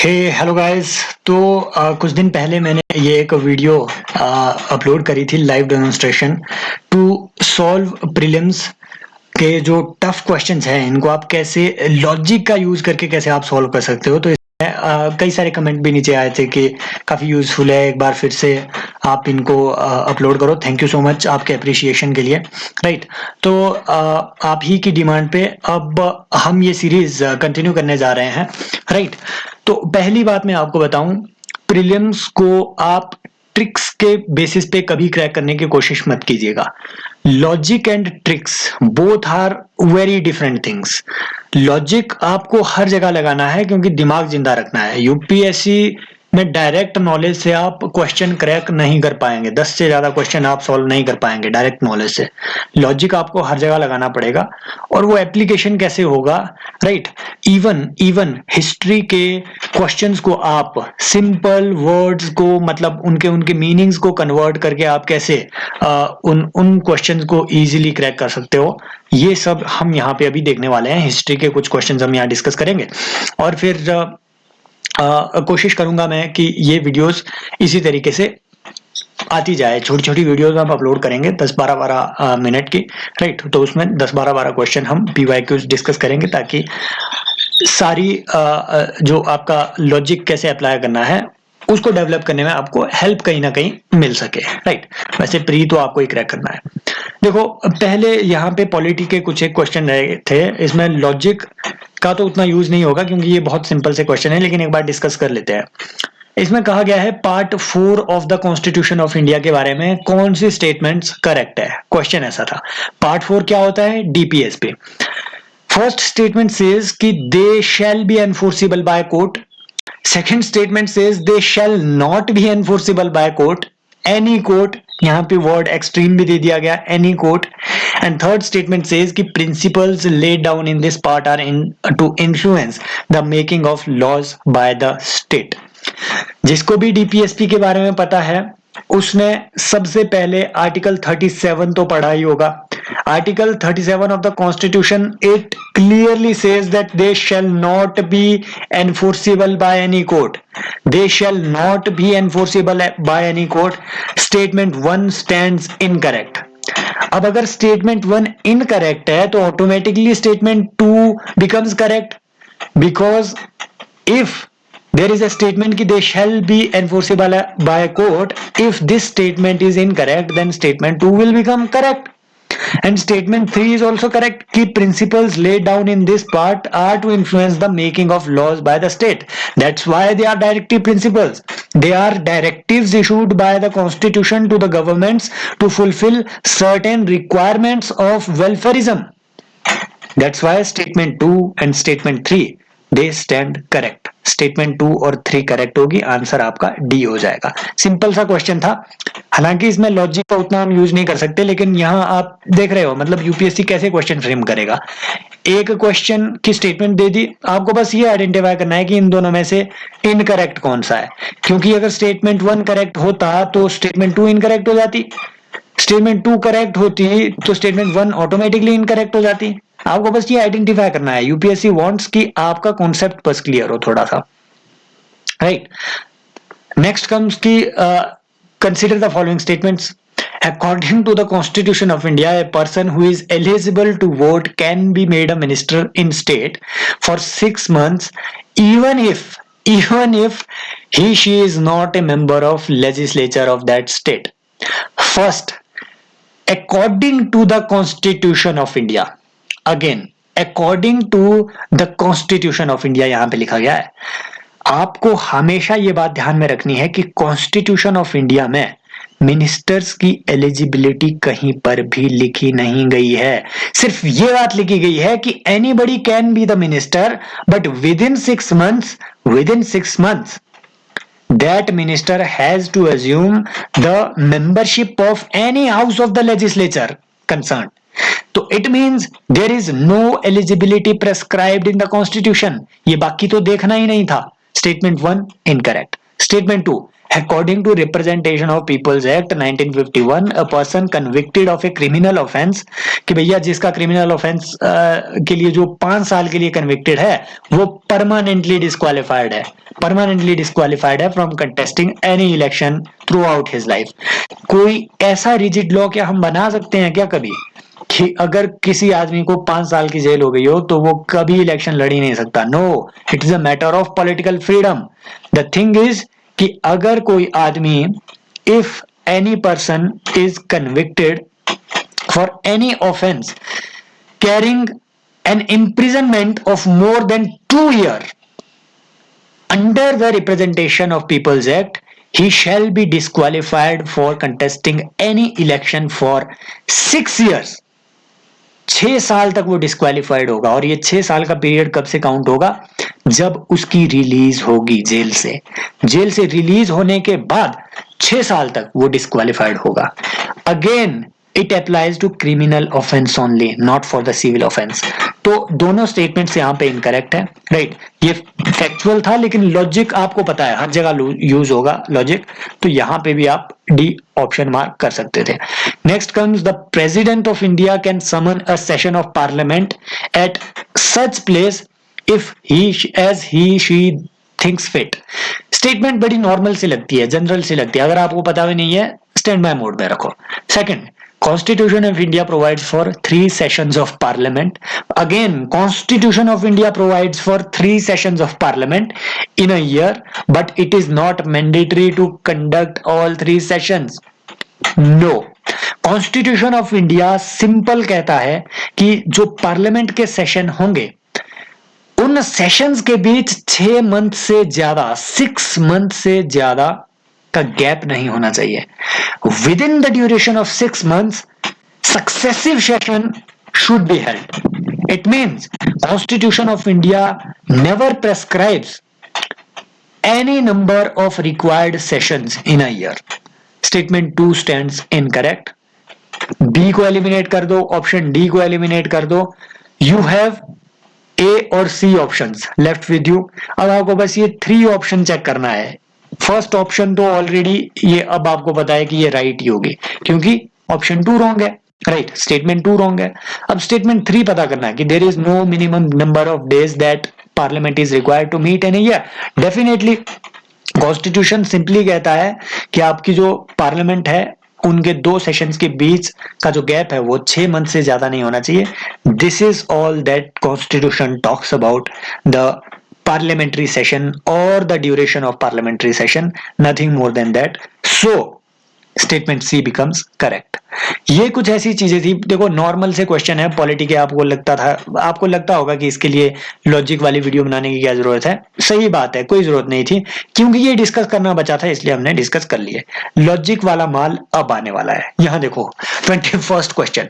Hello guys. तो कुछ दिन पहले मैंने ये एक वीडियो अपलोड करी थी, live demonstration to solve prelims के जो टफ क्वेश्चंस हैं, इनको आप कैसे लॉजिक का यूज करके कैसे आप सॉल्व कर सकते हो। तो इसमें कई सारे कमेंट भी नीचे आए थे कि काफ़ी यूजफुल है, एक बार फिर से आप इनको अपलोड करो। थैंक यू सो मच आपके अप्रिशिएशन के लिए। राइट, तो आप ही की डिमांड पे अब हम ये सीरीज कंटिन्यू करने जा रहे हैं। राइट, तो पहली बात मैं आपको बताऊं, प्रीलिम्स को आप ट्रिक्स के बेसिस पे कभी क्रैक करने की कोशिश मत कीजिएगा। Logic and tricks both are very different things. Logic आपको हर जगह लगाना है क्योंकि दिमाग जिंदा रखना है। यूपीएससी में डायरेक्ट नॉलेज से आप क्वेश्चन क्रैक नहीं कर पाएंगे, 10 से ज्यादा क्वेश्चन आप सॉल्व नहीं कर पाएंगे डायरेक्ट नॉलेज से। लॉजिक आपको हर जगह लगाना पड़ेगा और वो एप्लीकेशन कैसे होगा। राइट, इवन हिस्ट्री के क्वेश्चंस को आप सिंपल वर्ड्स को, मतलब उनके उनके मीनिंग्स को कन्वर्ट करके आप कैसे उन क्वेश्चंस को इजीली क्रैक कर सकते हो, ये सब हम यहाँ पे अभी देखने वाले हैं। हिस्ट्री के कुछ क्वेश्चंस हम यहाँ डिस्कस करेंगे और फिर कोशिश करूंगा मैं कि ये वीडियोस इसी तरीके से आती जाए। छोटी छोटी वीडियोस हम अपलोड करेंगे 10-12 मिनट की। राइट, तो उसमें 10-12 क्वेश्चन हम पीवाईक्यूज डिस्कस करेंगे ताकि सारी जो आपका लॉजिक कैसे अप्लाई करना है उसको डेवलप करने में आपको हेल्प कहीं ना कहीं मिल सके। राइट, वैसे प्री तो आपको ही क्रैक करना है। देखो, पहले यहाँ पे पॉलिटी के कुछ एक क्वेश्चन रहे थे, इसमें लॉजिक का तो उतना यूज नहीं होगा क्योंकि ये बहुत सिंपल से क्वेश्चन है, लेकिन एक बार डिस्कस कर लेते हैं। इसमें कहा गया है part 4 of the constitution of India के बारे में कौन सी स्टेटमेंट्स करेक्ट है। क्वेश्चन ऐसा था। पार्ट 4 क्या होता है? डीपीएस पे। फर्स्ट स्टेटमेंट सेज कि they shall be enforceable by court. Second statement says they shall not be enforceable by court, any court. यहां पे वर्ड एक्सट्रीम भी दे दिया गया, any court. And third statement says कि principles laid down in this part are in to influence the making of laws by the state. जिसको भी DPSP के बारे में पता है उसने सबसे पहले आर्टिकल 37 तो पढ़ा ही होगा। Article 37 of the constitution, it clearly says that they shall not be enforceable by any court. They shall not be enforceable by any court. Statement 1 stands incorrect. अब अगर statement 1 incorrect है तो automatically statement 2 becomes correct, because if there is a statement कि they shall be enforceable by a court, if this statement is incorrect then statement 2 will become correct. And statement 3 is also correct कि principles laid down in this part are to influence the making of laws by the state. That's why they are directive principles. They are directives issued by the constitution to the governments to fulfill certain requirements of welfareism. That's why statement 2 and statement 3 they stand correct. Statement 2 और 3 correct होगी, answer आपका D हो जाएगा। Simple सा question था, हालांकि इसमें logic का उतना हम यूज नहीं कर सकते, लेकिन यहाँ आप देख रहे हो मतलब यूपीएससी कैसे क्वेश्चन फ्रेम करेगा। एक क्वेश्चन की स्टेटमेंट दे दी, आपको बस ये आइडेंटिफाई करना है कि इन दोनों में से इनकरेक्ट कौन सा है, क्योंकि अगर स्टेटमेंट 1 करेक्ट होता तो स्टेटमेंट 2 इनकरेक्ट हो जाती, स्टेटमेंट 2 करेक्ट होती तो स्टेटमेंट 1 ऑटोमेटिकली इनकरेक्ट हो जाती। आपको बस ये आइडेंटिफाई करना है। यूपीएससी वांट्स कि आपका कॉन्सेप्ट बस क्लियर हो थोड़ा सा। राइट, नेक्स्ट कम्स की consider the following statements. According to the Constitution of India, a person who is eligible to vote can be made a minister in state for 6 months, even if she is not a member of legislature of that state. First, according to the Constitution of India. Again, according to the Constitution of India यहां पे लिखा गया है। आपको हमेशा ये बात ध्यान में रखनी है कि कॉन्स्टिट्यूशन ऑफ इंडिया में मिनिस्टर्स की एलिजिबिलिटी कहीं पर भी लिखी नहीं गई है। सिर्फ ये बात लिखी गई है कि anybody can be the minister, but within 6 months that minister has to assume the membership of any house of the legislature concerned. तो it means there is no eligibility prescribed in the constitution. ये बाकी तो देखना ही नहीं था। Statement 1 incorrect. Statement 2, According to Representation of People's Act 1951, a person convicted of a criminal offense, कि भैया जिसका क्रिमिनल ऑफेंस के लिए जो 5 साल के लिए कन्विक्टेड है वो परमानेंटली डिस्क्वालिफाइड है from contesting any election through out his life. कोई ऐसा रिजिड लॉ क्या हम बना सकते हैं क्या कभी कि अगर किसी आदमी को 5 साल की जेल हो गई हो तो वो कभी इलेक्शन लड़ ही नहीं सकता? No, it is a matter of political freedom. The thing is कि अगर कोई आदमी, if any person is convicted for any offence carrying an imprisonment of more than 2 years under the Representation of People's Act, he shall be disqualified for contesting any election for 6 years. 6 साल तक वो disqualified होगा, और ये 6 साल का period कब से काउंट होगा? जब उसकी रिलीज होगी जेल से रिलीज होने के बाद 6 साल तक वो डिस्क्वालिफाइड होगा। Again it applies to criminal offence only, not for the civil offence. तो दोनों स्टेटमेंट्स यहाँ पे इनकरेक्ट है, राइट? ये फैक्चुअल था लेकिन लॉजिक आपको पता है हर जगह यूज होगा लॉजिक, तो यहाँ पे भी आप डी ऑप्शन मार्क कर सकते थे। Next comes the president of India can summon a session of parliament at such place if he she thinks fit। स्टेटमेंट बड़ी नॉर्मल सी लगती है, जनरल सी लगती है, अगर आपको पता भी नहीं है स्टैंड बाय मोड में रखो। Second, Constitution of India provides for 3 sessions of parliament. Again, Constitution of India provides for 3 sessions of parliament in a year, but it is not mandatory to conduct all 3 sessions. No. Constitution of India simple कहता है कि जो parliament के session होंगे उन sessions के बीच 6 month से ज्यादा, 6 मंथ से ज्यादा का गैप नहीं होना चाहिए। Within the duration of 6 months, successive session should be held. It means Constitution of India never prescribes any number of required sessions in a year. Statement 2 stands incorrect. B को eliminate कर दो, option D को eliminate कर दो। You have A और C options left with you. अब आपको बस ये 3 ऑप्शन चेक करना है। फर्स्ट ऑप्शन तो ऑलरेडी ये अब आपको पता है कि ये राइट ही होगी क्योंकि ऑप्शन 2 रॉन्ग है, राइट? स्टेटमेंट 2 रॉन्ग है। अब स्टेटमेंट 3 पता करना है कि there is no minimum number of days that parliament is required to meet in a year. Definitely constitution simply कहता है कि आपकी जो पार्लियामेंट है उनके 2 सेशंस के बीच का जो गैप है वो 6 मंथ से ज्यादा नहीं होना चाहिए। This is all that constitution talks about the parliamentary session or the duration of parliamentary session, nothing more than that. So statement C becomes correct. ये कुछ ऐसी चीजें थी, देखो नॉर्मल से क्वेश्चन है पॉलिटी के, आपको लगता होगा कि इसके लिए लॉजिक वाली वीडियो बनाने की क्या जरूरत है। सही बात है, कोई जरूरत नहीं थी क्योंकि ये डिस्कस करना बचा था इसलिए हमने डिस्कस कर लिए। लॉजिक वाला माल अब आने वाला है। यहां देखो 21st क्वेश्चन,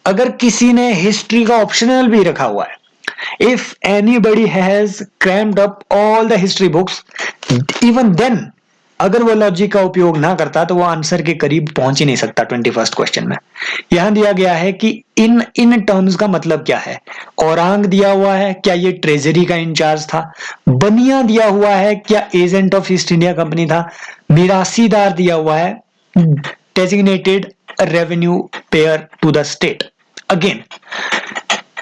अगर किसी ने हिस्ट्री का ऑप्शनल भी रखा हुआ है, if anybody has crammed up all the history books, even then अगर वो लॉजिक का उपयोग ना करता तो वो आंसर के करीब पहुंच ही नहीं सकता 21st क्वेश्चन में। यहां दिया गया है कि इन टर्म्स का मतलब क्या है। औरंग दिया हुआ है, क्या ये ट्रेजरी का इंचार्ज था? बनिया दिया हुआ है, क्या agent of East India company था? मिरासीदार दिया हुआ है, designated revenue payer to the state. Again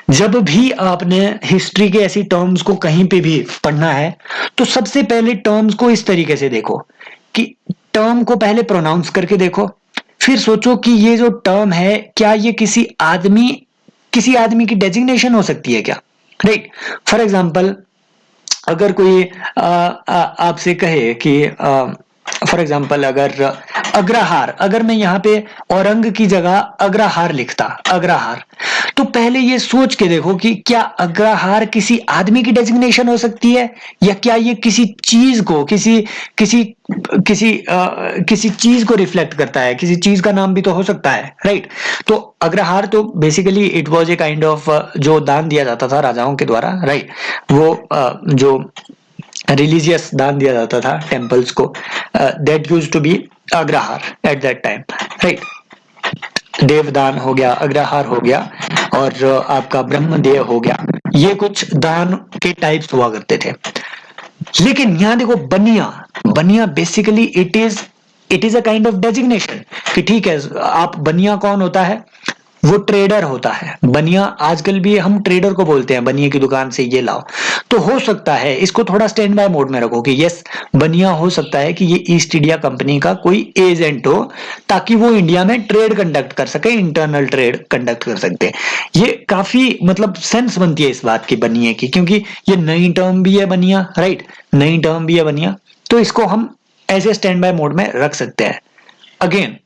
जब भी आपने हिस्ट्री के ऐसी टर्म्स को कहीं पे भी पढ़ना है तो सबसे पहले टर्म्स को इस तरीके से देखो कि टर्म को पहले प्रोनाउंस करके देखो, फिर सोचो कि ये जो टर्म है क्या ये किसी आदमी की डेजिग्नेशन हो सकती है क्या, राइट? फॉर एग्जांपल अगर कोई आपसे कहे कि फॉर एग्जाम्पल अगर अग्रहार, अगर मैं यहाँ पे औरंग की जगह अग्रहार लिखता, अग्रहार, तो पहले ये सोच के देखो कि क्या अग्रहार किसी आदमी की डेजिग्नेशन हो सकती है या क्या ये किसी चीज को किसी चीज को रिफ्लेक्ट करता है, किसी चीज का नाम भी तो हो सकता है, राइट? तो अग्रहार तो basically it was a kind of जो दान दिया जाता था राजाओं के द्वारा, राइट? वो जो रिलीजियस दान दिया जाता था टेम्पल्स को, that used to be agrahara at that time, right? देवदान हो गया, अग्रहार हो गया और आपका ब्रह्मदेव हो गया, ये कुछ दान के टाइप्स हुआ करते थे। लेकिन यहां देखो बनिया basically it is a kind of designation कि ठीक है, आप बनिया कौन होता है, वो ट्रेडर होता है। बनिया आजकल भी हम ट्रेडर को बोलते हैं, बनिया की दुकान से ये लाओ। तो हो सकता है इसको थोड़ा स्टैंड बाय मोड में रखो कि यस, बनिया हो सकता है कि ये ईस्ट इंडिया कंपनी का कोई एजेंट हो, ताकि वो इंडिया में ट्रेड कंडक्ट कर सके, इंटरनल ट्रेड कंडक्ट कर सकते हैं। ये काफी मतलब सेंस बनती है इस बात की बनिए की, क्योंकि ये नई टर्म भी है बनिया, राइट, नई टर्म भी है बनिया, तो इसको हम ऐसे स्टैंड बाय मोड में रख सकते हैं। अगेन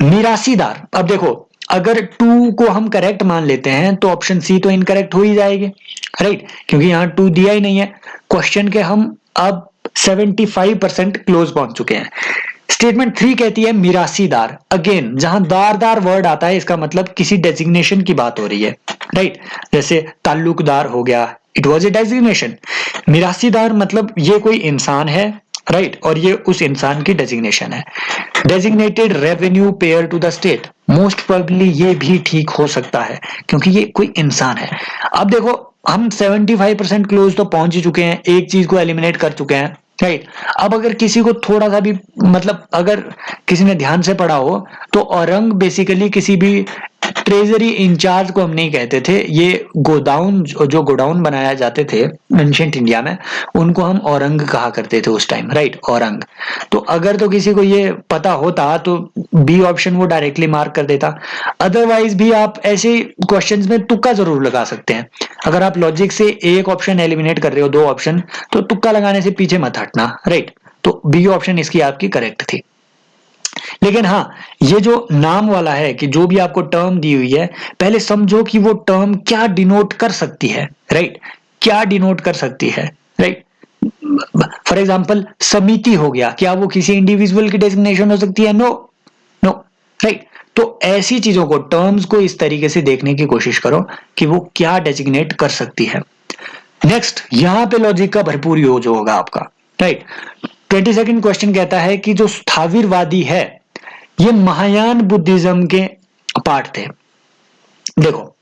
मिरासीदार, अब देखो अगर टू को हम करेक्ट मान लेते हैं तो ऑप्शन सी तो इनकरेक्ट हो ही जाएगी, राइट, क्योंकि यहाँ टू दिया ही नहीं है क्वेश्चन के। हम अब 75% क्लोज पहुंच चुके हैं। स्टेटमेंट 3 कहती है मिरासीदार। अगेन जहां दार दार वर्ड आता है इसका मतलब किसी डेजिग्नेशन की बात हो रही है, राइट, जैसे ताल्लुकदार हो गया, इट वॉज ए डेजिग्नेशन। मिरासीदार मतलब ये कोई इंसान है, राइट, और ये उस इंसान की डेजिग्नेशन है। Designated revenue payer to the state, most probably ये भी ठीक हो सकता है क्योंकि ये कोई इंसान है। अब देखो हम 75% क्लोज तो पहुंच ही चुके हैं, एक चीज को एलिमिनेट कर चुके हैं, राइट। अब अगर किसी को थोड़ा सा भी मतलब अगर किसी ने ध्यान से पढ़ा हो तो औरंग बेसिकली किसी भी ट्रेजरी इंचार्ज को हम नहीं कहते थे, ये गोडाउन जो गोडाउन बनाया जाते थे एंशिएंट इंडिया में उनको हम औरंग कहा करते थे उस टाइम, राइट, औरंग। तो अगर तो किसी को ये पता होता तो बी ऑप्शन वो डायरेक्टली मार्क कर देता। अदरवाइज भी आप ऐसे क्वेश्चंस में तुक्का जरूर लगा सकते हैं। अगर आप लॉजिक से एक ऑप्शन एलिमिनेट कर रहे हो, दो ऑप्शन, तो तुक्का लगाने से पीछे मत हटना, राइट। तो बी ऑप्शन इसकी आपकी करेक्ट थी। लेकिन हाँ, ये जो नाम वाला है कि जो भी आपको टर्म दी हुई है पहले समझो कि वो टर्म क्या डिनोट कर सकती है, राइट, क्या डिनोट कर सकती है, राइट। फॉर एग्जांपल समिति हो गया, क्या वो किसी इंडिविजुअल की डेजिग्नेशन हो सकती है? No, no, right. तो ऐसी चीजों को, टर्म्स को इस तरीके से देखने की कोशिश करो कि वो क्या डेजिग्नेट कर सकती है। नेक्स्ट, यहां पे लॉजिक का भरपूर यूज होगा आपका, राइट। 22nd क्वेश्चन कहता है कि जो स्थाविरवादी है ये महायान बुद्धिज्म के पार्ट थे। देखो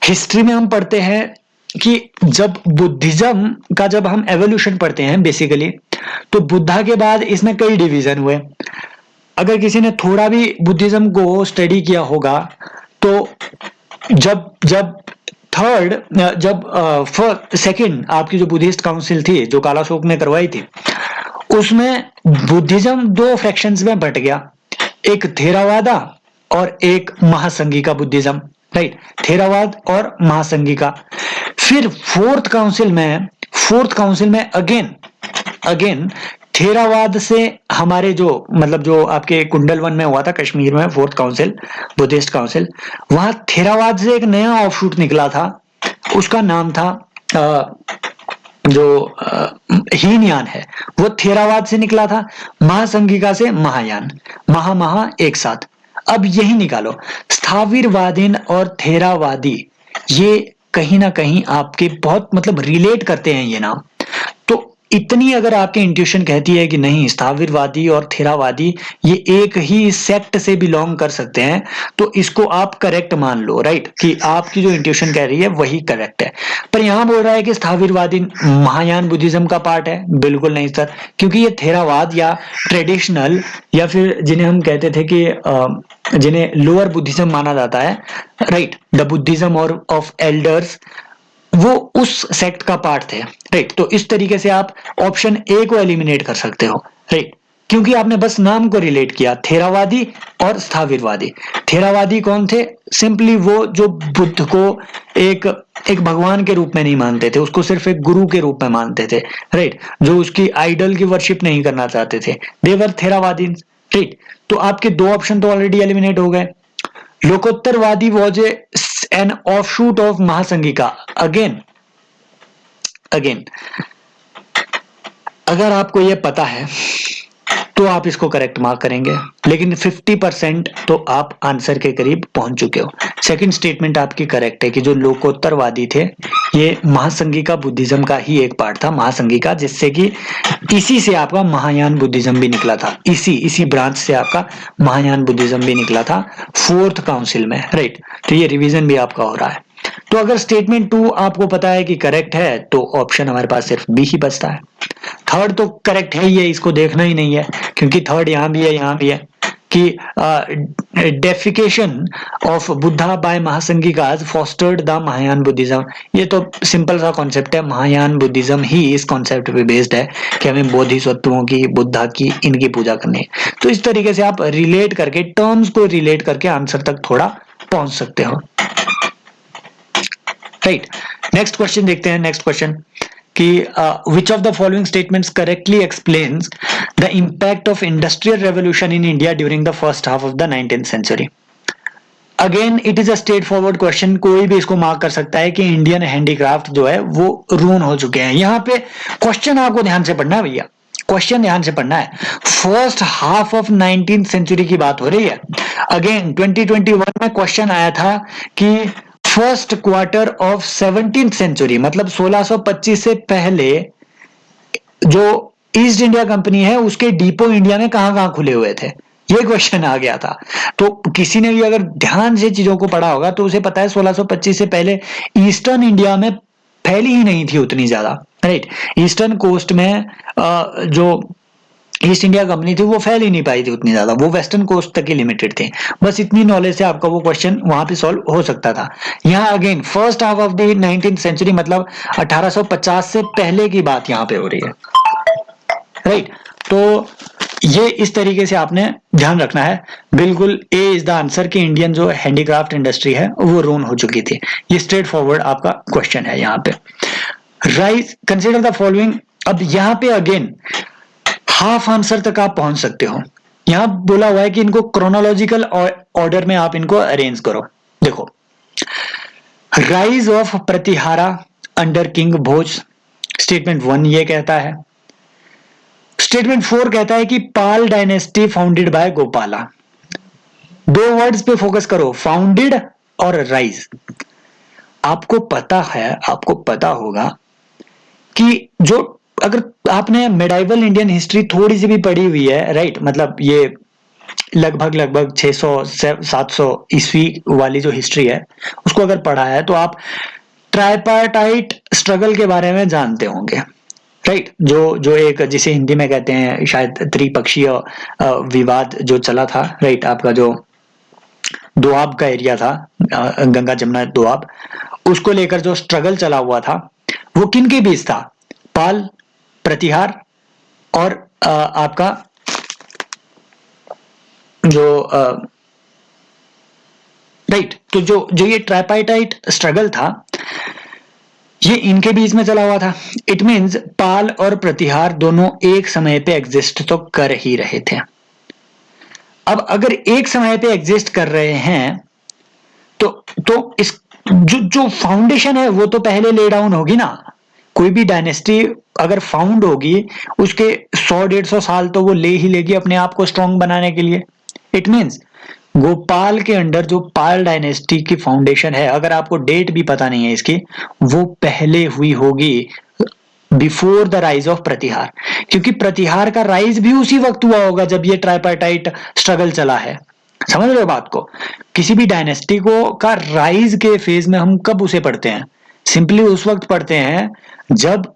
हिस्ट्री में हम पढ़ते हैं कि जब बुद्धिज्म का जब हम एवोल्यूशन पढ़ते हैं बेसिकली, तो बुद्धा के बाद इसमें कई डिवीजन हुए। अगर किसी ने थोड़ा भी बुद्धिज्म को स्टडी किया होगा तो जब जब थर्ड जब सेकंड आपकी जो बुद्धिस्ट काउंसिल थी जो कालाशोक ने करवाई थी, उसमें बुद्धिज्म दो फ्रैक्शंस में बट गया, एक थेरावादा और एक महासंघिका बुद्धिज्म, राइट, थेरावाद और महासंघिका। फिर फोर्थ काउंसिल में अगेन थेरावाद से हमारे जो मतलब जो आपके कुंडल वन में हुआ था कश्मीर में फोर्थ काउंसिल, बुद्धिस्ट काउंसिल, वहां थेरावाद से एक नया ऑफशूट निकला था, उसका नाम था जो हीनयान है, वो थेरावाद से निकला था। महासंघिका से महायान, महा एक साथ। अब यही निकालो, स्थाविरवादीन और थेरावादी ये कहीं ना कहीं आपके बहुत मतलब रिलेट करते हैं ये नाम। तो इतनी अगर आपकी इंट्यूशन कहती है कि नहीं स्थाविरवादी और थेरावादी ये एक ही सेक्ट से बिलोंग कर सकते हैं, तो इसको आप करेक्ट मान लो, राइट, कि आपकी जो इंट्यूशन कह रही है वही करेक्ट है। पर यहां बोल रहा है कि स्थाविरवादी महायान बुद्धिज्म का पार्ट है, बिल्कुल नहीं सर, क्योंकि ये थेरावाद या ट्रेडिशनल या फिर जिन्हें हम कहते थे कि जिन्हें लोअर बुद्धिज्म माना जाता है, राइट, द बुद्धिज्म और ऑफ एल्डर्स, वो उस सेक्ट का पार्ट थे, राइट। तो इस तरीके से आप ऑप्शन ए को एलिमिनेट कर सकते हो, राइट, क्योंकि आपने बस नाम को रिलेट किया, थेरावादी और स्थाविरवादी। थेरावादी कौन थे? सिंपली वो जो बुद्ध को एक भगवान के रूप में नहीं मानते थे, उसको सिर्फ एक गुरु के रूप में मानते थे, राइट, जो उसकी आइडल की वर्शिप नहीं करना चाहते थे, दे वर थेरावादी, राइट। तो आपके दो ऑप्शन तो ऑलरेडी एलिमिनेट हो गए। Lokottaravadi was an offshoot of Mahasanghika. Again अगर आपको यह पता है तो आप इसको करेक्ट मार्क करेंगे, लेकिन 50% तो आप आंसर के करीब पहुंच चुके हो। सेकंड स्टेटमेंट आपकी करेक्ट है कि जो लोकोत्तरवादी थे ये महासंघिका बुद्धिज्म का ही एक पार्ट था, महासंघिका, जिससे कि इसी से आपका महायान बुद्धिज्म भी निकला था, इसी ब्रांच से आपका महायान बुद्धिज्म भी निकला था फोर्थ काउंसिल में, राइट। तो ये रिवीजन भी आपका हो रहा है। तो अगर स्टेटमेंट 2 आपको पता है कि करेक्ट है तो ऑप्शन हमारे पास सिर्फ बी ही बचता है। थर्ड तो करेक्ट है ही है, इसको देखना ही नहीं है, क्योंकि थर्ड यहाँ भी है यहाँ भी है कि deification of Buddha by Mahasanghikas fostered the Mahayana Buddhism. ये तो सिंपल सा कॉन्सेप्ट है, महायान बुद्धिज्म ही इस कॉन्सेप्ट पे बेस्ड है कि हमें बोधिसत्वों की, बुद्धा की, इनकी पूजा करनी है। तो इस तरीके से आप रिलेट करके, टर्म्स को रिलेट करके आंसर तक थोड़ा पहुंच सकते हो। राइट, नेक्स्ट क्वेश्चन देखते हैं। नेक्स्ट क्वेश्चन कि which of the following statements correctly explains the impact of industrial revolution in India during the first half of the 19th century? Again it is a straight forward question, कोई भी इसको mark कर सकता है कि Indian handicraft जो है वो रून हो चुके हैं। यहाँ पे क्वेश्चन आपको ध्यान से पढ़ना है भैया, क्वेश्चन ध्यान से पढ़ना है। First half of 19th century की बात हो रही है। अगेन 2021 में क्वेश्चन आया था कि first quarter of 17th century, मतलब 1625 से पहले जो ईस्ट इंडिया कंपनी है उसके डिपो इंडिया में कहां कहां खुले हुए थे, ये क्वेश्चन आ गया था। तो किसी ने भी अगर ध्यान से चीजों को पढ़ा होगा तो उसे पता है 1625 से पहले ईस्टर्न इंडिया में फैली ही नहीं थी उतनी ज्यादा। राइट, ईस्टर्न कोस्ट में जो ईस्ट इंडिया कंपनी थी वो फैल ही नहीं पाई थी उतनी ज्यादा, वो वेस्टर्न कोस्ट तक ही लिमिटेड थी। बस इतनी नॉलेज से आपका वो क्वेश्चन वहां पे सॉल्व हो सकता था। यहाँ again first half of the 19th century, मतलब 1850 से पहले की बात यहाँ पे हो रही है। राइट, तो ये इस तरीके से आपने ध्यान रखना है। बिल्कुल ए इज द आंसर कि इंडियन जो हैंडीक्राफ्ट इंडस्ट्री है वो रून हो चुकी थी। ये स्ट्रेट फॉरवर्ड आपका क्वेश्चन है यहाँ पे। Right, consider the following. अब यहाँ पे अगेन हाफ आंसर तक आप पहुंच सकते हो। यहां बोला हुआ है कि इनको क्रोनोलॉजिकल ऑर्डर में आप इनको अरेंज करो। देखो, rise of Pratihara under king Bhoj, statement 1 ये कहता है। स्टेटमेंट 4 कहता है कि पाल डायनेस्टी फाउंडेड बाय गोपाला। दो वर्ड्स पे फोकस करो, फाउंडेड और राइज। आपको पता है, आपको पता होगा कि जो, अगर आपने मेडाइवल इंडियन हिस्ट्री थोड़ी सी भी पढ़ी हुई है, राइट, मतलब ये लगभग 600-700 ईस्वी वाली जो हिस्ट्री है उसको अगर पढ़ा है तो आप ट्राइपार्टाइट स्ट्रगल के बारे में जानते होंगे। राइट, जो एक, जिसे हिंदी में कहते हैं शायद त्रिपक्षीय विवाद जो चला था। राइट, आपका जो दोआब का एरिया था, गंगा जमुना दोआब, उसको लेकर जो स्ट्रगल चला हुआ था वो किन के बीच था? पाल, प्रतिहार और आपका जो राइट, तो जो ये ट्राइपार्टाइट स्ट्रगल था ये इनके बीच में चला हुआ था। इट मींस पाल और प्रतिहार दोनों एक समय पे एग्जिस्ट तो कर ही रहे थे। अब अगर एक समय पे एग्जिस्ट कर रहे हैं तो इस जो फाउंडेशन है वो तो पहले ले डाउन होगी ना। कोई भी डायनेस्टी अगर फाउंड होगी उसके 100-150 साल तो वो ले ही लेगी अपने आप को स्ट्रॉन्ग बनाने के लिए। इट मींस गोपाल के अंडर जो पाल डायनेस्टी की फाउंडेशन है, अगर आपको डेट भी पता नहीं है इसकी, वो पहले हुई होगी बिफोर द राइज ऑफ प्रतिहार, क्योंकि प्रतिहार का राइज भी उसी वक्त हुआ होगा जब ये ट्राइपार्टाइट स्ट्रगल चला है। समझ रहे हो बात को? किसी भी डायनेस्टी को का राइज के फेज में हम कब उसे पढ़ते हैं? सिंपली उस वक्त पढ़ते हैं जब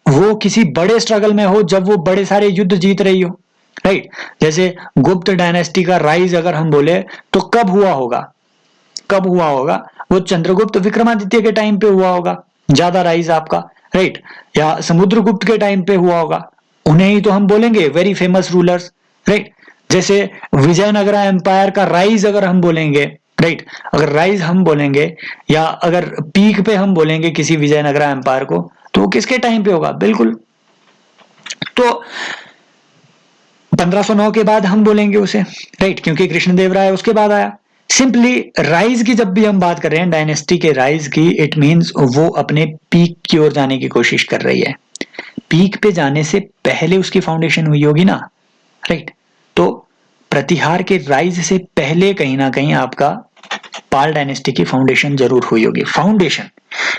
वो किसी बड़े स्ट्रगल में हो, जब वो बड़े सारे युद्ध जीत रही हो। राइट, जैसे गुप्त डायनेस्टी का राइज अगर हम बोले तो कब हुआ होगा? कब हुआ होगा? वो चंद्रगुप्त विक्रमादित्य के टाइम पे हुआ होगा ज्यादा राइज आपका। राइट, या समुद्रगुप्त के टाइम पे हुआ होगा। उन्हें ही तो हम बोलेंगे वेरी फेमस रूलर्स। राइट, जैसे विजयनगरा एम्पायर का राइज अगर हम बोलेंगे, राइट, अगर राइज हम बोलेंगे या अगर पीक पे हम बोलेंगे किसी विजयनगरा एम्पायर को, तो वो किसके टाइम पे होगा? बिल्कुल, तो 1509 के बाद हम बोलेंगे उसे। राइट, क्योंकि कृष्णदेवराय उसके बाद आया। सिंपली राइज की जब भी हम बात कर रहे हैं, डायनेस्टी के राइज की, इट मींस वो अपने पीक की ओर जाने की कोशिश कर रही है। पीक पे जाने से पहले उसकी फाउंडेशन हुई होगी ना। राइट, तो प्रतिहार के राइज से पहले कहीं ना कहीं आपका पाल डायनेस्टी की फाउंडेशन जरूर हुई होगी। फाउंडेशन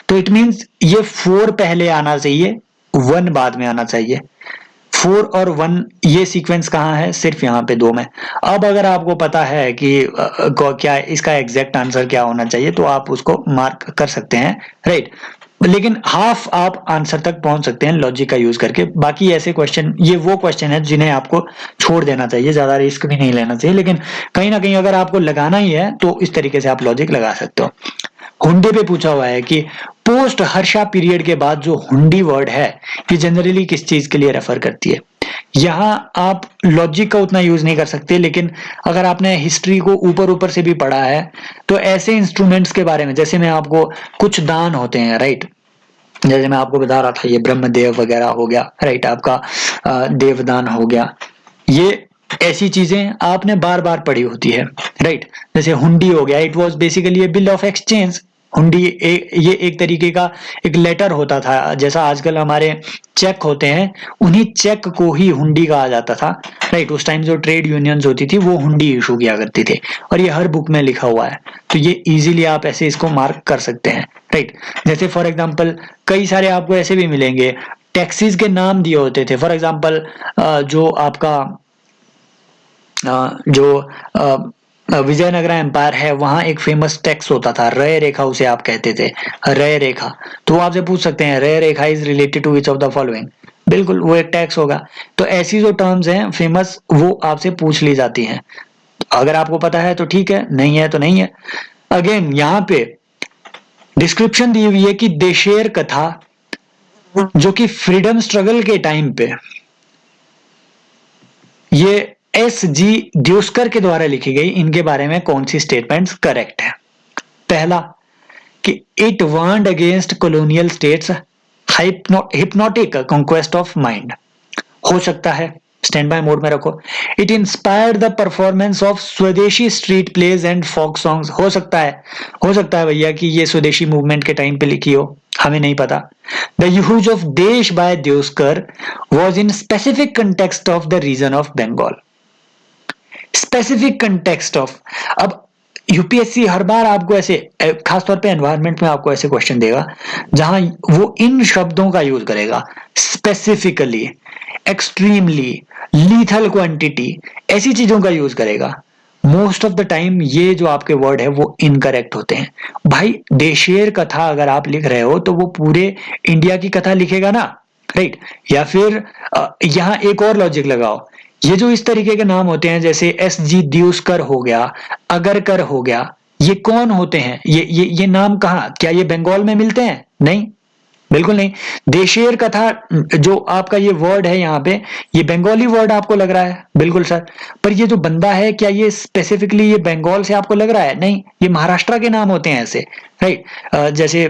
तो इट मींस ये 4 पहले आना चाहिए, 1 बाद में आना चाहिए। 4 और 1 ये सीक्वेंस कहाँ है? सिर्फ यहाँ पे 2 में। अब अगर आपको पता है कि क्या इसका एग्जैक्ट आंसर क्या होना चाहिए तो आप उसको मार्क कर सकते हैं। राइट, लेकिन हाफ आप आंसर तक पहुंच सकते हैं लॉजिक का यूज करके। बाकी ऐसे क्वेश्चन, ये वो क्वेश्चन है जिन्हें आपको छोड़ देना चाहिए, ज्यादा रिस्क भी नहीं लेना चाहिए, लेकिन कहीं ना कहीं अगर आपको लगाना ही है तो इस तरीके से आप लॉजिक लगा सकते हो। हुंडी पे पूछा हुआ है कि पोस्ट हर्षा पीरियड के बाद जो हुंडी वर्ड है ये जनरली किस चीज के लिए रेफर करती है। यहाँ आप लॉजिक का उतना यूज नहीं कर सकते, लेकिन अगर आपने हिस्ट्री को ऊपर ऊपर से भी पढ़ा है तो ऐसे इंस्ट्रूमेंट्स के बारे में, जैसे मैं आपको कुछ दान होते हैं, राइट, जैसे मैं आपको बता रहा था ये ब्रह्मदेव वगैरह हो गया, राइट, आपका देवदान हो गया, ये ऐसी चीजें आपने बार बार पढ़ी होती है, राइट। जैसे हुंडी हो गया, it was basically A bill of exchange. हुंडी ये एक तरीके का एक लेटर होता था, जैसा आजकल हमारे चेक होते हैं, उन्हीं चेक को ही हुंडी कहा जाता था, राइट। उस टाइम जो ट्रेड यूनियंस होती थी वो हुंडी इशू किया करती थे, और ये हर बुक में लिखा हुआ है, तो ये इजीली आप ऐसे इसको मार्क कर सकते हैं, राइट। जैसे फॉर एग्जांपल कई सारे आपको ऐसे भी मिलेंगे, टैक्सीज के नाम दिए होते थे। फॉर एग्जांपल जो आपका जो विजयनगरा एम्पायर है, वहां एक फेमस टैक्स होता था, रय रेखा उसे आप कहते थे, रय रेखा। तो वो आपसे पूछ सकते हैं Rai Rekha is related to which of the following, बिल्कुल वो एक टैक्स होगा। तो ऐसी जो टर्म्स हैं फेमस, वो आपसे पूछ ली जाती हैं। अगर आपको पता है तो ठीक है, नहीं है तो नहीं है। अगेन यहाँ पे डिस्क्रिप्शन दी हुई है कि देशेर कथा, जो कि फ्रीडम स्ट्रगल के टाइम पे ये S.G. ड्यूस्कर के द्वारा लिखी गई, इनके बारे में कौन सी स्टेटमेंट्स करेक्ट है। पहला कि it warned against colonial state's hypnotic conquest of mind, हो सकता है, स्टैंड बाय मोड में रखो। It inspired the performance of swadeshi street plays and folk songs, हो सकता है भैया कि ये स्वदेशी मूवमेंट के टाइम पे लिखी हो, हमें नहीं पता। The use of desh by Deuskar was in specific context of the region of Bengal, specific context of. अब यूपीएससी हर बार आपको ऐसे, खासतौर पे एनवायरनमेंट में आपको ऐसे क्वेश्चन देगा जहां वो इन शब्दों का यूज करेगा, स्पेसिफिकली, एक्सट्रीमली, लीथल क्वांटिटी, ऐसी चीजों का यूज करेगा। मोस्ट ऑफ द टाइम ये जो आपके वर्ड है वो इनकरेक्ट होते हैं। भाई देशेर कथा अगर आप लिख रहे हो तो वो पूरे इंडिया की कथा लिखेगा ना, राइट। या फिर यहाँ एक और लॉजिक लगाओ, ये जो इस तरीके के नाम होते हैं जैसे S.G. ड्यूस्कर हो गया, अगरकर हो गया, ये कौन होते हैं, ये नाम कहाँ, क्या ये बंगाल में मिलते हैं? नहीं, बिल्कुल नहीं। देशेर कथा जो आपका ये वर्ड है यहाँ पे, ये बंगाली वर्ड आपको लग रहा है, बिल्कुल सर, पर ये जो बंदा है क्या ये स्पेसिफिकली ये बंगाल से आपको लग रहा है? नहीं, ये महाराष्ट्र के नाम होते हैं ऐसे, राइट। जैसे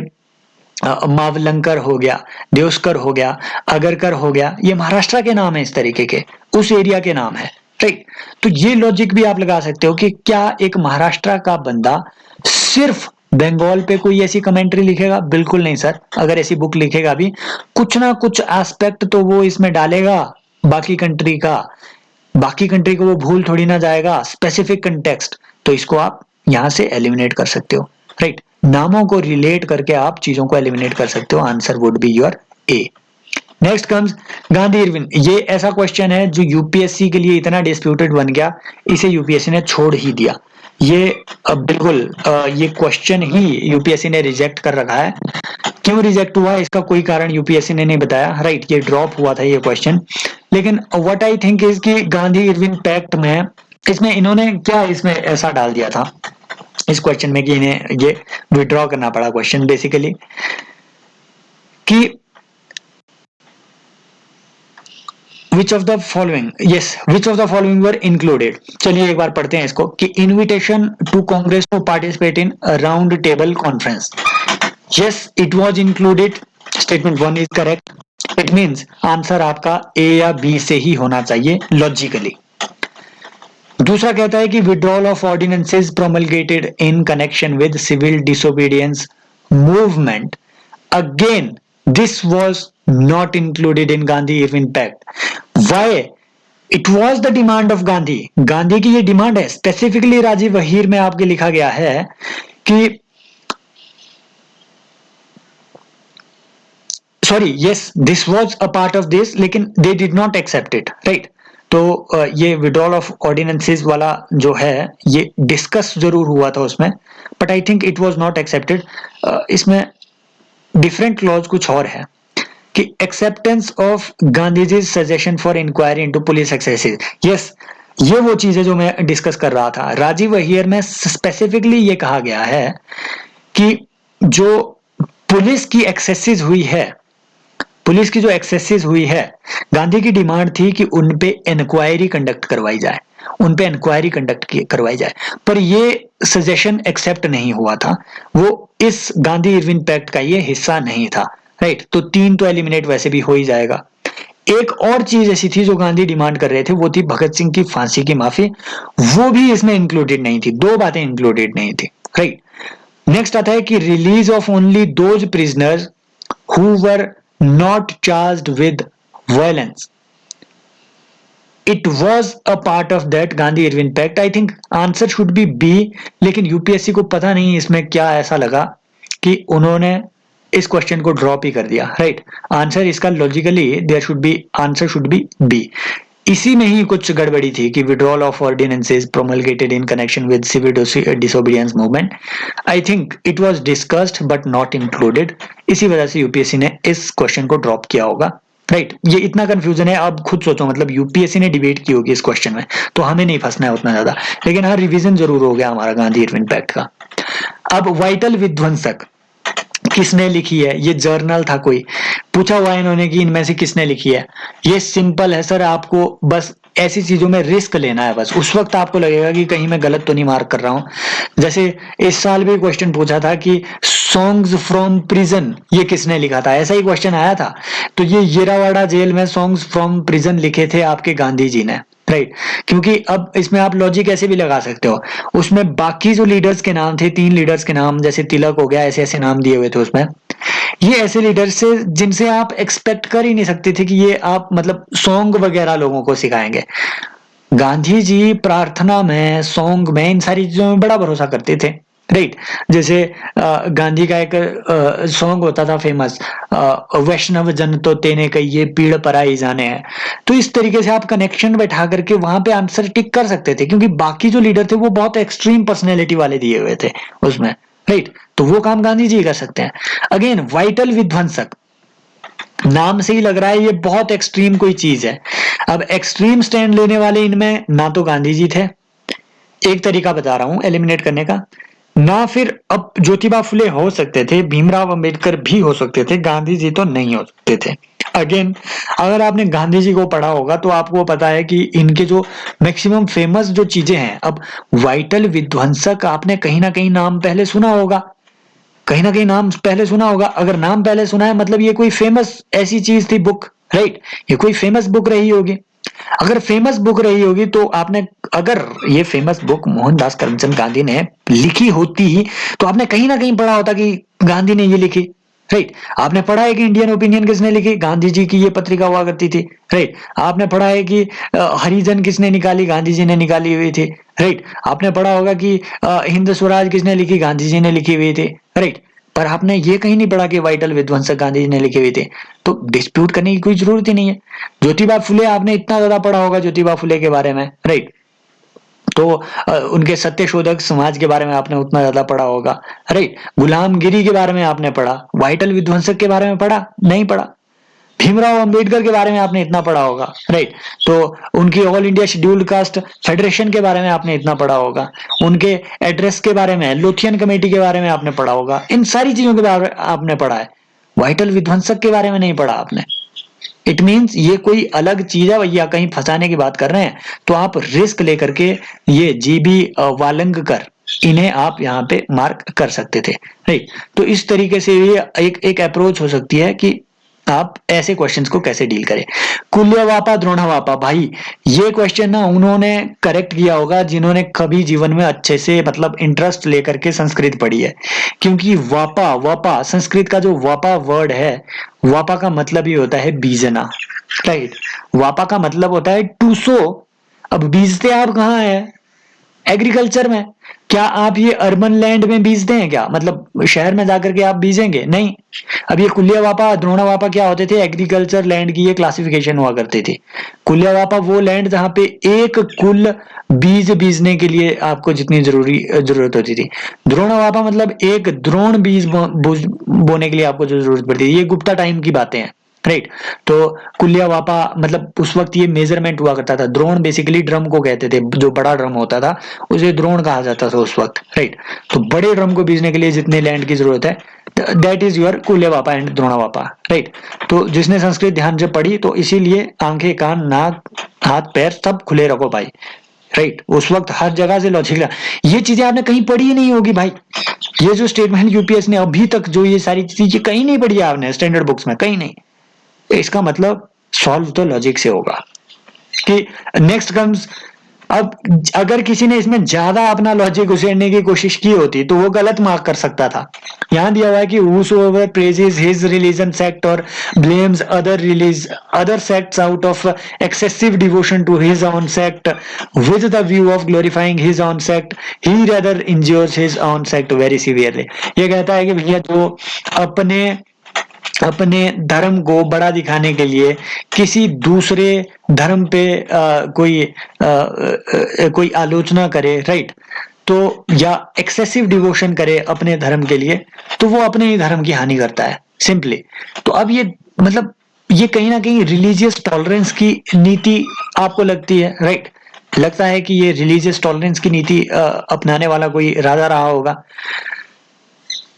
मावलंकर हो गया, देवस्कर हो गया, अगरकर हो गया, ये महाराष्ट्र के नाम है, इस तरीके के उस एरिया के नाम है, राइट। तो ये लॉजिक भी आप लगा सकते हो कि क्या एक महाराष्ट्र का बंदा सिर्फ बंगाल पे कोई ऐसी कमेंट्री लिखेगा? बिल्कुल नहीं सर। अगर ऐसी बुक लिखेगा भी, कुछ ना कुछ एस्पेक्ट तो वो इसमें डालेगा बाकी कंट्री का, बाकी कंट्री को वो भूल थोड़ी ना जाएगा, स्पेसिफिक कंटेक्स्ट। तो इसको आप यहां से एलिमिनेट कर सकते हो, राइट। नामों को रिलेट करके आप चीजों को एलिमिनेट कर सकते हो। Answer would be your A. Next comes Gandhi Irwin. ये ऐसा क्वेश्चन है जो यूपीएससी के लिए इतना डिस्प्यूटेड बन गया, इसे यूपीएससी ने छोड़ ही दिया। ये बिल्कुल ये क्वेश्चन ही यूपीएससी ने रिजेक्ट कर रखा है। क्यों रिजेक्ट हुआ इसका कोई कारण यूपीएससी ने नहीं बताया, राइट। ये ड्रॉप हुआ था ये क्वेश्चन। लेकिन व्हाट आई थिंक इज कि गांधी इरविन पैक्ट में, इसमें इन्होंने क्या इसमें ऐसा डाल दिया था इस क्वेश्चन में कि इन्हें ये विड्रॉ करना पड़ा क्वेश्चन बेसिकली, कि which of the following, yes, which of the following were included। चलिए एक बार पढ़ते हैं इसको कि invitation to Congress to participate in a round table conference, yes it was included, statement 1 is correct, it means answer आपका A या B से ही होना चाहिए लॉजिकली। दूसरा कहता है कि withdrawal of ordinances promulgated in connection with civil disobedience movement, again this was not included in Gandhi Irwin Pact। Why? It was the demand of Gandhi। Gandhi की ये डिमांड है, स्पेसिफिकली राजीव वहीर में आपके लिखा गया है कि sorry yes this was a part of this, लेकिन they did not accept it, right. तो ये विड्रॉल ऑफ ऑर्डिनेंसेस वाला जो है ये डिस्कस जरूर हुआ था उसमें, but I think it was not accepted. इसमें डिफरेंट क्लॉज कुछ और है कि acceptance of Gandhi suggestion for inquiry into police excesses. Yes, ये वो चीज है जो मैं डिस्कस कर रहा था। राजीव अय्यर में स्पेसिफिकली ये कहा गया है कि जो पुलिस की एक्सेसेस हुई है, पुलिस की जो एक्सेसेस हुई है, गांधी की डिमांड थी कि उन पे इंक्वायरी कंडक्ट करवाई जाए, उन पे इंक्वायरी कंडक्ट करवाई जाए, पर ये सजेशन एक्सेप्ट नहीं हुआ था, वो इस गांधी इरविन पैक्ट का ये हिस्सा नहीं था, राइट। तो 3 तो एलिमिनेट वैसे भी हो ही जाएगा। एक और चीज ऐसी थी जो गांधी डिमांड कर रहे थे, वो थी भगत सिंह की फांसी की माफी, वो भी इसमें इंक्लूडेड नहीं थी, 2 बातें इंक्लूडेड नहीं थी, राइट। नेक्स्ट आता है कि release of only those prisoners who were not charged with violence, it was a part of that Gandhi Irwin pact. I think answer should be B, लेकिन यूपीएससी को पता नहीं इसमें क्या ऐसा लगा कि उन्होंने इस क्वेश्चन को ड्रॉप ही कर दिया, राइट। आंसर इसका logically there should be, answer should be B. इसी में ही कुछ गड़बड़ी थी कि withdrawal of ordinances promulgated in connection with civil disobedience movement, I think it was discussed but not included, इसी वजह से यूपीएससी ने इस क्वेश्चन को ड्रॉप किया होगा, राइट। ये इतना कंफ्यूजन है, अब खुद सोचो, मतलब यूपीएससी ने डिबेट की होगी इस क्वेश्चन में, तो हमें नहीं फंसना है उतना ज्यादा, लेकिन हाँ रिवीजन जरूर हो गया हमारा गांधी इरविन पैक्ट का। अब वाइटल विध्वंसक किसने लिखी है? ये जर्नल था कोई, पूछा हुआ है इन्होंने कि इनमें से किसने लिखी है। ये सिंपल है सर, आपको बस ऐसी चीजों में रिस्क लेना है, बस उस वक्त आपको लगेगा कि कहीं मैं गलत तो नहीं मार्क कर रहा हूं। जैसे इस साल भी क्वेश्चन पूछा था कि सॉन्ग्स फ्रॉम प्रिजन ये किसने लिखा था, ऐसा ही क्वेश्चन आया था। तो ये येरावाड़ा जेल में सॉन्ग्स फ्रॉम प्रिजन लिखे थे आपके गांधी जी ने, राइट। क्योंकि अब इसमें आप लॉजिक ऐसे भी लगा सकते हो, उसमें बाकी जो लीडर्स के नाम थे, 3 लीडर्स के नाम, जैसे तिलक हो गया, ऐसे ऐसे नाम दिए हुए थे उसमें। ये ऐसे लीडर्स से जिनसे आप एक्सपेक्ट कर ही नहीं सकते थे कि ये आप मतलब सॉन्ग वगैरह लोगों को सिखाएंगे। गांधी जी प्रार्थना में, सॉन्ग में, इन सारी चीजों में बड़ा भरोसा करते थे, राइट। जैसे गांधी का एक सॉन्ग होता था फेमस, वैष्णव जन तो तेने कहिए पीड़ पराई जाने हैं। तो इस तरीके से आप कनेक्शन बैठा करके वहां पे आंसर टिक कर सकते थे, क्योंकि बाकी जो लीडर थे वो बहुत एक्सट्रीम पर्सनैलिटी वाले दिए हुए थे उसमें, राइट। तो वो काम गांधी जी कर सकते हैं। अगेन वाइटल विध्वंसक, नाम से ही लग रहा है ये बहुत एक्सट्रीम कोई चीज है। अब एक्सट्रीम स्टैंड लेने वाले इनमें ना तो गांधी जी थे, एक तरीका बता रहा हूं एलिमिनेट करने का, ना फिर अब ज्योतिबा फुले हो सकते थे, भीमराव अंबेडकर भी हो सकते थे, गांधी जी तो नहीं हो सकते थे। अगेन अगर आपने गांधी जी को पढ़ा होगा तो आपको पता है कि इनके जो मैक्सिमम फेमस जो चीजें हैं, अब वाइटल विध्वंसक आपने कहीं ना कहीं नाम पहले सुना होगा, कहीं ना कहीं नाम पहले सुना होगा। अगर नाम पहले सुना है मतलब ये कोई फेमस ऐसी चीज थी बुक, राइट। ये कोई फेमस बुक रही होगी। अगर फेमस बुक रही होगी तो आपने, अगर ये फेमस बुक मोहनदास करमचंद गांधी ने लिखी होती तो आपने कहीं ना कहीं पढ़ा होता कि गांधी ने ये लिखी, राइट। आपने पढ़ा है कि इंडियन ओपिनियन किसने लिखी, गांधी जी की ये पत्रिका हुआ करती थी, राइट। आपने पढ़ा है कि हरिजन किसने निकाली, गांधी जी ने निकाली हुई थी, राइट। आपने पढ़ा होगा कि हिंद स्वराज किसने लिखी, गांधी जी ने लिखी हुई थी, राइट। पर आपने ये कहीं नहीं पढ़ा कि वाइटल विध्वंसक गांधी जी ने लिखे हुए थे। तो डिस्प्यूट करने की कोई जरूरत ही नहीं है। ज्योतिबा फुले आपने इतना ज्यादा पढ़ा होगा ज्योतिबा फुले के बारे में, राइट। तो उनके सत्यशोधक समाज के बारे में आपने उतना ज्यादा पढ़ा होगा, राइट। गुलामगिरी के बारे में आपने पढ़ा, वाइटल विध्वंसक के बारे में पढ़ा नहीं पढ़ा। भीमराव अंबेडकर के बारे में आपने इतना पढ़ा होगा, राइट। तो उनकी all India scheduled caste federation के बारे में आपने इतना पढ़ा होगा, उनके एड्रेस के बारे में, लोथियन कमेटी के बारे में आपने पढ़ा होगा, इन सारी चीजों के बारे में आपने पढ़ा है। वाइटल विध्वंसक के बारे में नहीं पढ़ा आपने। इट मीन्स ये कोई अलग चीज है या कहीं फंसाने की बात कर रहे हैं, तो आप रिस्क लेकर के ये जीबी वालंगकर इन्हें आप यहाँ पे मार्क कर सकते थे, राइट। तो इस तरीके से ये एक अप्रोच हो सकती है कि आप ऐसे क्वेश्चंस को कैसे डील करें। कुल्यवापा द्रोणावापा, भाई ये क्वेश्चन ना उन्होंने करेक्ट किया होगा जिन्होंने कभी जीवन में अच्छे से मतलब इंटरेस्ट लेकर के संस्कृत पढ़ी है। क्योंकि वापा, वापा संस्कृत का जो वापा वर्ड है, वापा का मतलब ही होता है बीजना, राइट। वापा का मतलब होता है टू सो। अब बीजते आप कहाँ है, एग्रीकल्चर में क्या आप ये अर्बन लैंड में बीजते हैं क्या, मतलब शहर में जाकर के आप बीजेंगे? नहीं। अब ये कुलियावापा द्रोणावापा क्या होते थे, एग्रीकल्चर लैंड की ये क्लासिफिकेशन हुआ करती थी। कुलियावापा वो लैंड जहाँ पे एक कुल बीज बीजने के लिए आपको जितनी जरूरत होती थी। द्रोणावापा मतलब एक द्रोण बीज बोने के लिए आपको जो जरूरत पड़ती थी। ये गुप्ता टाइम की बातें हैं, राइट। तो कुलियावापा मतलब उस वक्त ये मेजरमेंट हुआ करता था। द्रोण बेसिकली ड्रम को कहते थे, जो बड़ा ड्रम होता था उसे द्रोण कहा जाता था उस वक्त, राइट। तो बड़े ड्रम को बीजने के लिए जितने लैंड की जरूरत है, that is your kulyavapa and dronavapa, right. तो जिसने संस्कृत ध्यान से पढ़ी तो इसीलिए आंखें कान नाक हाथ पैर सब खुले रखो भाई, राइट। उस वक्त हर जगह से लॉजिक, ये चीजें आपने कहीं पढ़ी ही नहीं होगी भाई। ये जो स्टेटमेंट यूपीएस ने अभी तक जो ये सारी चीजें कहीं नहीं पढ़ी आपने स्टैंडर्ड बुक्स में, कहीं नहीं। इसका मतलब सॉल्व तो लॉजिक से होगा। कि नेक्स्ट कम्स, अब अगर किसी ने इसमें ज्यादा अपना लॉजिक उसेरने की कोशिश की होती तो वो गलत मार्क कर सकता था। यहां दिया हुआ है कि whosoever praises his religion sect or blames other sects out of excessive devotion to his own sect with the view of glorifying his own sect, he rather injures his own sect very severely। ये कहता है कि भैया जो अपने धर्म को बड़ा दिखाने के लिए किसी दूसरे धर्म पे कोई आलोचना करे, राइट, तो या एक्सेसिव डिवोशन करे अपने धर्म के लिए, तो वो अपने ही धर्म की हानि करता है सिंपली। तो अब ये मतलब ये कहीं ना कहीं रिलीजियस टॉलरेंस की नीति आपको लगती है, राइट। लगता है कि ये रिलीजियस टॉलरेंस की नीति अपनाने वाला कोई राजा रहा होगा।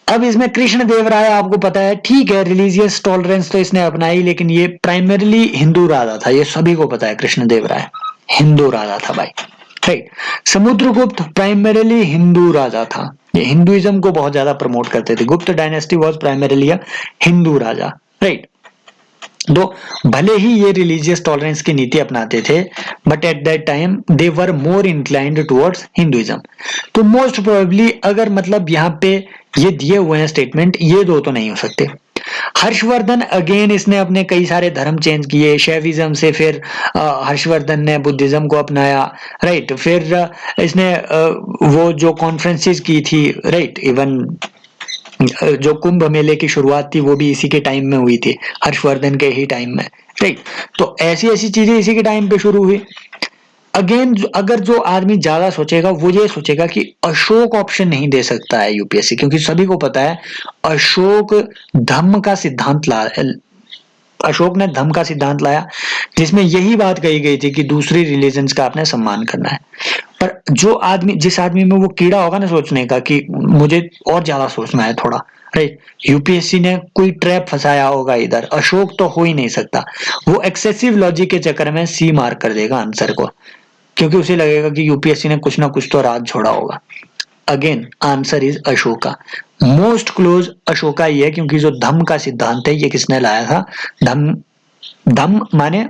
अब इसमें कृष्ण देव राय आपको पता है, ठीक है, रिलीजियस टॉलरेंस तो इसने अपनाई, लेकिन ये प्राइमरीली हिंदू राजा था, ये सभी को पता है। कृष्ण देव राय हिंदू राजा था भाई, राइट। समुद्रगुप्त प्राइमरीली हिंदू राजा था, ये हिंदुइज्म को बहुत ज्यादा प्रमोट करते थे। गुप्त dynasty was primarily a Hindu Raja, right. तो भले ही ये रिलीजियस टॉलरेंस की नीति अपनाते थे, but at that time they were more inclined towards Hinduism. तो मोस्ट प्रोबेबली अगर मतलब यहाँ पे ये दिए हुए हैं स्टेटमेंट, ये दो तो नहीं हो सकते। हर्षवर्धन अगेन इसने अपने कई सारे धर्म चेंज किए, शैविज्म से फिर हर्षवर्धन ने बुद्धिज्म को अपनाया, राइट। फिर इसने वो जो कॉन्फ्रेंसेस की थी, राइट, इवन जो कुंभ मेले की शुरुआत थी वो भी इसी के टाइम में हुई थी, हर्षवर्धन के ही टाइम में, राइट। तो ऐसी ऐसी चीजें इसी के टाइम पे शुरू हुई। अगेन अगर जो आदमी ज्यादा सोचेगा वो ये सोचेगा कि अशोक ऑप्शन नहीं दे सकता है यूपीएससी, क्योंकि सभी को पता है अशोक धम्म का सिद्धांत अशोक ने धम्म का सिद्धांत लाया, जिसमें यही बात कही गई थी कि दूसरी रिलीजन्स का आपने सम्मान करना है। पर जो आदमी, जिस आदमी में वो कीड़ा होगा ना सोचने का कि मुझे और ज्यादा सोचना है थोड़ा, राइट, यूपीएससी ने कोई ट्रैप फंसाया होगा इधर, अशोक तो हो ही नहीं सकता। वो एक्सेसिव लॉजिक के चक्कर में सी मार्क कर देगा आंसर को, क्योंकि उसे लगेगा कि यूपीएससी ने कुछ ना कुछ तो राज छोड़ा होगा। Again answer is Ashoka, most close Ashoka ही है, क्योंकि जो धम्म का सिद्धांत है ये किसने लाया था? धम्म माने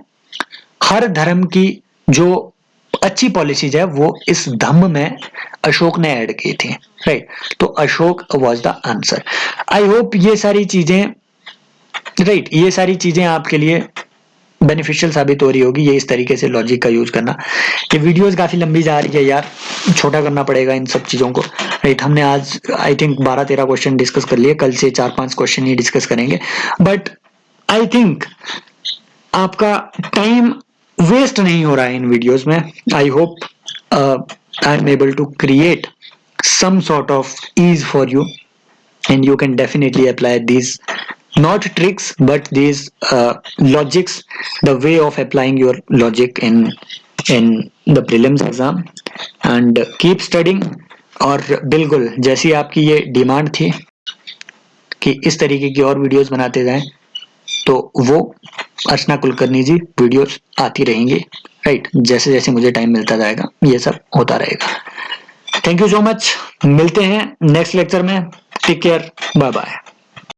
हर धर्म की जो अच्छी पॉलिसीज है वो इस धम्म में अशोक ने ऐड की थी, राइट। तो Ashok was the answer. I hope ये सारी चीजें, राइट, ये सारी चीजें आपके लिए बेनिफिशियल साबित हो रही होगी, ये इस तरीके से लॉजिक का यूज करना। ये वीडियोस काफी लंबी जा रही है यार, छोटा करना पड़ेगा इन सब चीजों को, राइट। हमने आज आई थिंक 12-13 क्वेश्चन डिस्कस कर लिए, कल से 4-5 क्वेश्चन ही डिस्कस करेंगे। बट आई थिंक आपका टाइम वेस्ट नहीं हो रहा है इन वीडियोस में। I hope I am able to create some sort of ease for you, and you can definitely apply these, not tricks but these logics, the way of applying your logic in the prelims exam, and keep studying। और बिल्कुल जैसी आपकी ये demand थी कि इस तरीके की और वीडियोस बनाते जाएं, तो वो अर्चना कुलकर्णी जी वीडियोस आती रहेंगी, राइट। जैसे जैसे मुझे टाइम मिलता जाएगा ये सब होता रहेगा। थैंक यू सो मच, मिलते हैं नेक्स्ट लेक्चर में, टेक केयर, बाय बाय।